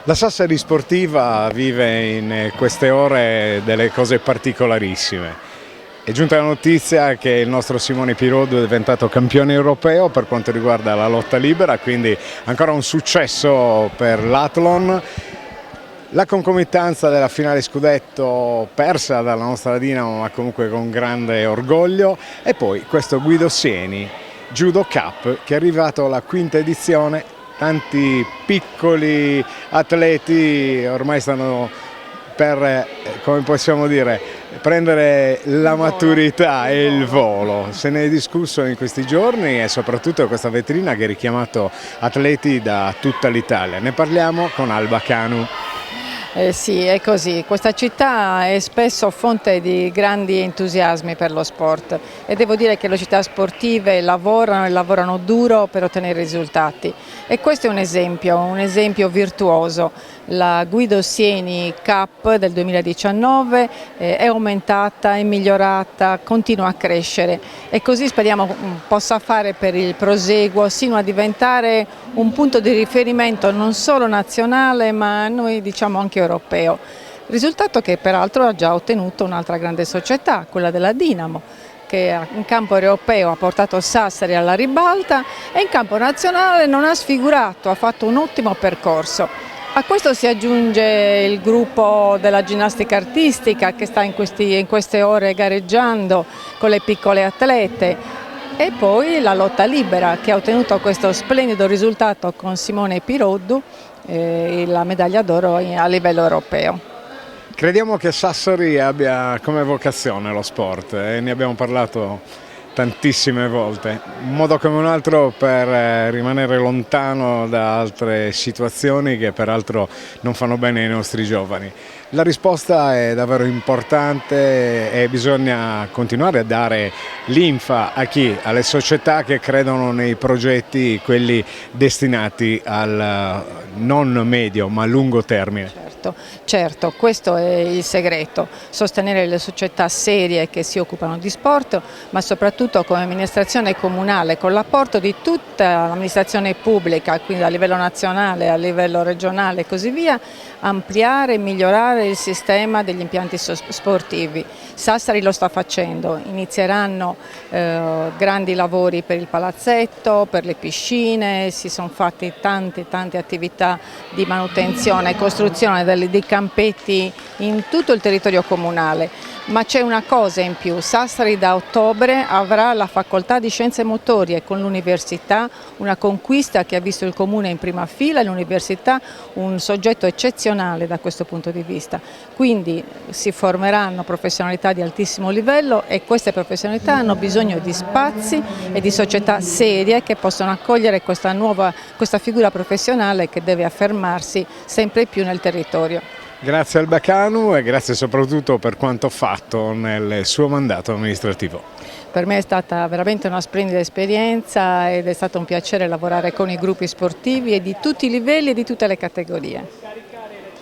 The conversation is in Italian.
La Sassari Sportiva vive in queste ore delle cose particolarissime. È giunta la notizia che il nostro Simone Piroddu è diventato campione europeo per quanto riguarda la lotta libera, quindi ancora un successo per l'Athlon. La concomitanza della finale scudetto persa dalla nostra Dinamo, ma comunque con grande orgoglio, e poi questo Guido Sieni Judo Cup che è arrivato alla quinta edizione. Tanti piccoli atleti ormai stanno per, come possiamo dire, prendere la maturità e il volo. Se ne è discusso in questi giorni e soprattutto questa vetrina che ha richiamato atleti da tutta l'Italia. Ne parliamo con Alba Canu. Sì, è così. Questa città è spesso fonte di grandi entusiasmi per lo sport e devo dire che le città sportive lavorano e lavorano duro per ottenere risultati. E questo è un esempio virtuoso. La Guido Sieni Cup del 2019 è aumentata, è migliorata, continua a crescere e così speriamo possa fare per il proseguo sino a diventare un punto di riferimento non solo nazionale ma noi diciamo anche europeo. Risultato che peraltro ha già ottenuto un'altra grande società, quella della Dinamo, che in campo europeo ha portato Sassari alla ribalta e in campo nazionale non ha sfigurato, ha fatto un ottimo percorso. A questo si aggiunge il gruppo della ginnastica artistica che sta in queste ore gareggiando con le piccole atlete e poi la lotta libera che ha ottenuto questo splendido risultato con Simone Piroddu, la medaglia d'oro a livello europeo. Crediamo che Sassari abbia come vocazione lo sport e ne abbiamo parlato tantissime volte, un modo come un altro per rimanere lontano da altre situazioni che peraltro non fanno bene ai nostri giovani. La risposta è davvero importante e bisogna continuare a dare linfa a chi? Alle società che credono nei progetti, quelli destinati al non medio ma lungo termine. Certo, questo è il segreto, sostenere le società serie che si occupano di sport, ma soprattutto come amministrazione comunale, con l'apporto di tutta l'amministrazione pubblica, quindi a livello nazionale, a livello regionale e così via, ampliare e migliorare il sistema degli impianti sportivi. Sassari lo sta facendo, inizieranno grandi lavori per il palazzetto, per le piscine, si sono fatte tante attività di manutenzione e costruzione dei campetti in tutto il territorio comunale, ma c'è una cosa in più: Sassari da ottobre avrà la facoltà di scienze motorie con l'università, una conquista che ha visto il comune in prima fila e l'università un soggetto eccezionale da questo punto di vista, quindi si formeranno professionalità di altissimo livello e queste professionalità hanno bisogno di spazi e di società serie che possono accogliere questa figura professionale che deve affermarsi sempre più nel territorio. Grazie Alba Canu e grazie soprattutto per quanto fatto nel suo mandato amministrativo. Per me è stata veramente una splendida esperienza ed è stato un piacere lavorare con i gruppi sportivi e di tutti i livelli e di tutte le categorie.